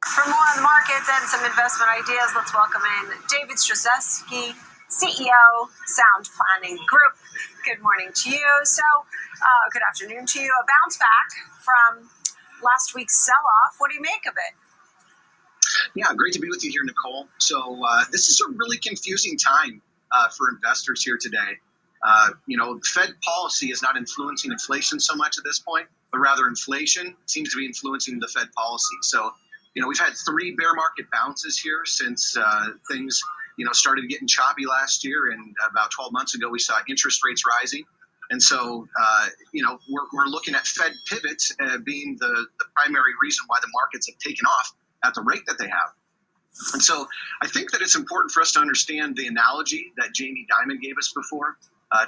For more on the markets and some investment ideas, let's welcome in David Stryzewski, CEO, Sound Planning Group. Good morning to you. Good afternoon to you. A bounce back from last week's sell-off. What do you make of it? Yeah, great to be with you here, Nicole. So this is a really confusing time for investors here today. The Fed policy is not influencing inflation so much at this point, but rather inflation seems to be influencing the Fed policy. So, we've had 3 bear market bounces here since things, started getting choppy last year. And about 12 months ago, we saw interest rates rising. And so, we're looking at Fed pivots being the primary reason why the markets have taken off at the rate that they have. And so I think that it's important for us to understand the analogy that Jamie Dimon gave us before,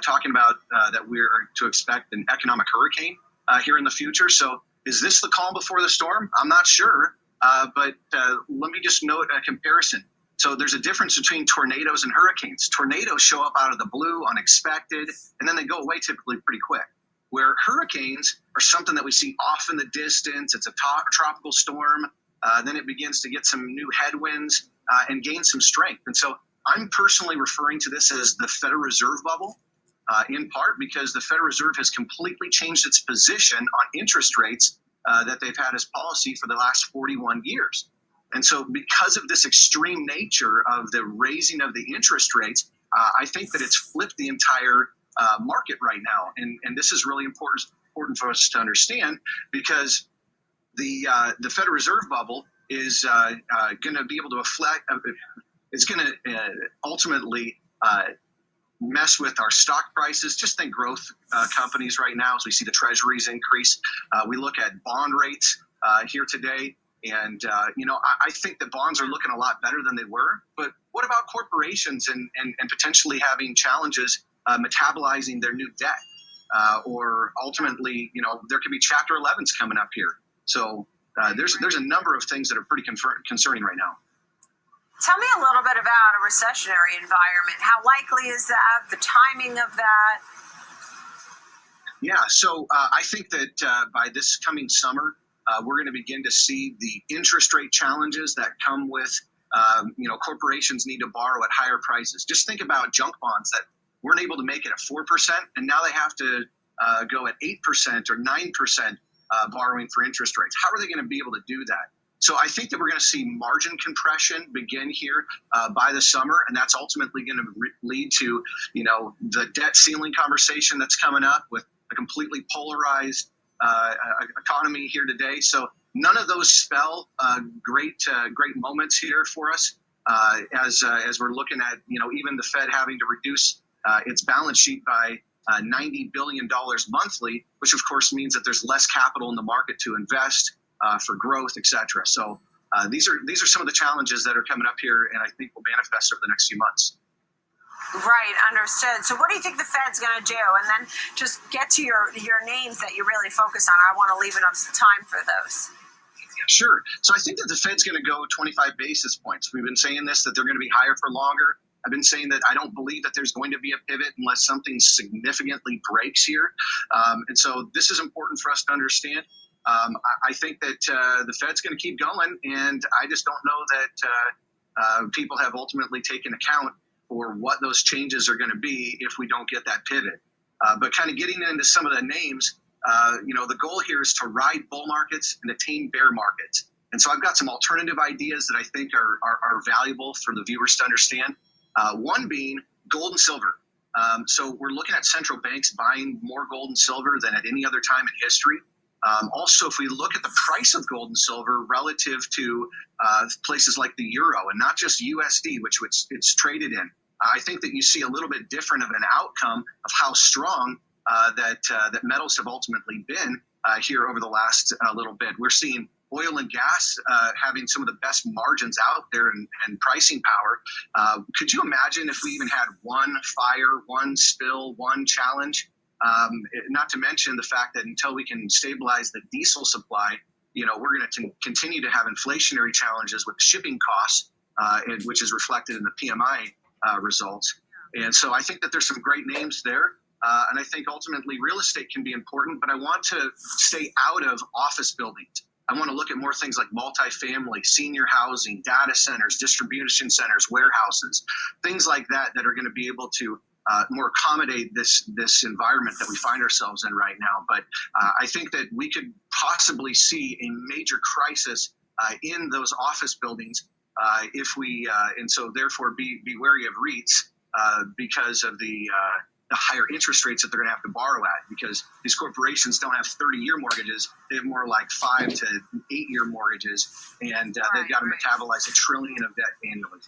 talking about that we're to expect an economic hurricane here in the future. So is this the calm before the storm? I'm not sure, but let me just note a comparison. So there's a difference between tornadoes and hurricanes. Tornadoes show up out of the blue, unexpected, and then they go away typically pretty quick. Where hurricanes are something that we see off in the distance. It's a tropical storm. Then it begins to get some new headwinds and gain some strength. And so I'm personally referring to this as the Federal Reserve bubble, in part because the Federal Reserve has completely changed its position on interest rates that they've had as policy for the last 41 years. And so because of this extreme nature of the raising of the interest rates, I think that it's flipped the entire market right now. And this is really important for us to understand because the Federal Reserve bubble is going to be able to it's going to ultimately mess with our stock prices. Just think growth companies right now as we see the treasuries increase. We look at bond rates here today. And, I think that bonds are looking a lot better than they were. But what about corporations and potentially having challenges metabolizing their new debt? Or ultimately, there could be Chapter 11s coming up here. So there's a number of things that are pretty concerning right now. Tell me a little bit about a recessionary environment. How likely is that? The timing of that? Yeah, so I think that by this coming summer, we're going to begin to see the interest rate challenges that come with, corporations need to borrow at higher prices. Just think about junk bonds that weren't able to make it at 4%, and now they have to go at 8% or 9%. Borrowing for interest rates. How are they going to be able to do that? So I think that we're going to see margin compression begin here by the summer, and that's ultimately going to lead to, the debt ceiling conversation that's coming up with a completely polarized economy here today. So none of those spell great moments here for us as we're looking at, even the Fed having to reduce its balance sheet by $90 billion monthly, which of course means that there's less capital in the market to invest for growth, et cetera. So these are some of the challenges that are coming up here, and I think will manifest over the next few months. Right, understood. So what do you think the Fed's going to do? And then just get to your names that you really focus on. I want to leave enough time for those. Sure. So I think that the Fed's going to go 25 basis points. We've been saying this, that they're going to be higher for longer. I've been saying that I don't believe that there's going to be a pivot unless something significantly breaks here. And so this is important for us to understand. I think that the Fed's going to keep going, and I just don't know that people have ultimately taken account for what those changes are going to be if we don't get that pivot. But kind of getting into some of the names, the goal here is to ride bull markets and to tame bear markets. And so I've got some alternative ideas that I think are valuable for the viewers to understand. One being gold and silver. So we're looking at central banks buying more gold and silver than at any other time in history. Also, if we look at the price of gold and silver relative to places like the euro and not just USD, which it's traded in, I think that you see a little bit different of an outcome of how strong that metals have ultimately been here over the last little bit. We're seeing oil and gas having some of the best margins out there and pricing power. Could you imagine if we even had one fire, one spill, one challenge? Not to mention the fact that until we can stabilize the diesel supply, we're going to continue to have inflationary challenges with shipping costs, which is reflected in the PMI results. And so I think that there's some great names there. And I think ultimately real estate can be important, but I want to stay out of office buildings. I want to look at more things like multifamily, senior housing, data centers, distribution centers, warehouses, things like that that are going to be able to more accommodate this environment that we find ourselves in right now. But I think that we could possibly see a major crisis in those office buildings if we, and so therefore be wary of REITs because of the higher interest rates that they're going to have to borrow at, because these corporations don't have 30-year mortgages. They have more like 5 to 8-year mortgages, and they've got to metabolize $1 trillion of debt annually.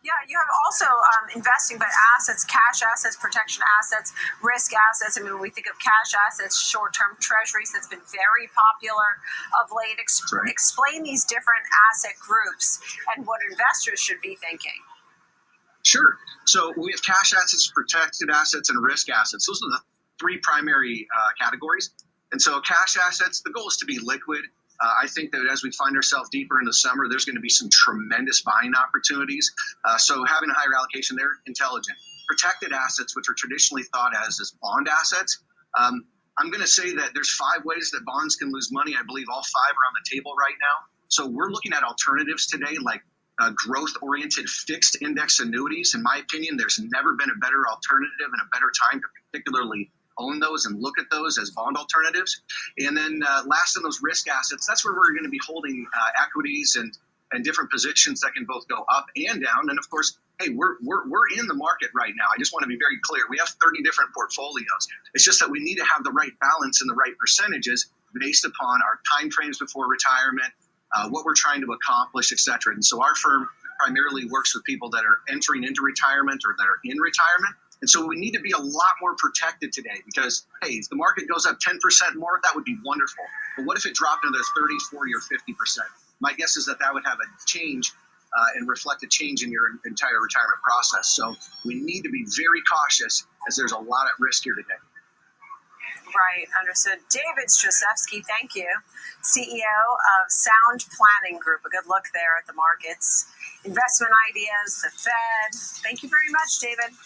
Yeah, you have also investing, but assets, cash assets, protection assets, risk assets. I mean, when we think of cash assets, short-term treasuries, that's been very popular of late. Explain these different asset groups and what investors should be thinking. Sure. So we have cash assets, protected assets, and risk assets. Those are the 3 primary categories. And so cash assets, the goal is to be liquid. I think that as we find ourselves deeper in the summer, there's going to be some tremendous buying opportunities. So having a higher allocation there, intelligent. Protected assets, which are traditionally thought as bond assets. I'm going to say that there's 5 ways that bonds can lose money. I believe all 5 are on the table right now. So we're looking at alternatives today, like growth-oriented fixed index annuities. In my opinion, there's never been a better alternative and a better time to particularly own those and look at those as bond alternatives. And then last in those risk assets, that's where we're going to be holding equities and different positions that can both go up and down. And of course, hey, we're in the market right now. I just want to be very clear. We have 30 different portfolios. It's just that we need to have the right balance and the right percentages based upon our time frames before retirement, what we're trying to accomplish, et cetera. And so our firm primarily works with people that are entering into retirement or that are in retirement. And so we need to be a lot more protected today because, hey, if the market goes up 10% more, that would be wonderful. But what if it dropped another 30, 40, or 50%? My guess is that would have a change and reflect a change in your entire retirement process. So we need to be very cautious as there's a lot at risk here today. Right, understood. David Stryzewski, thank you. CEO of Sound Planning Group. A good look there at the markets, investment ideas, the Fed. Thank you very much, David.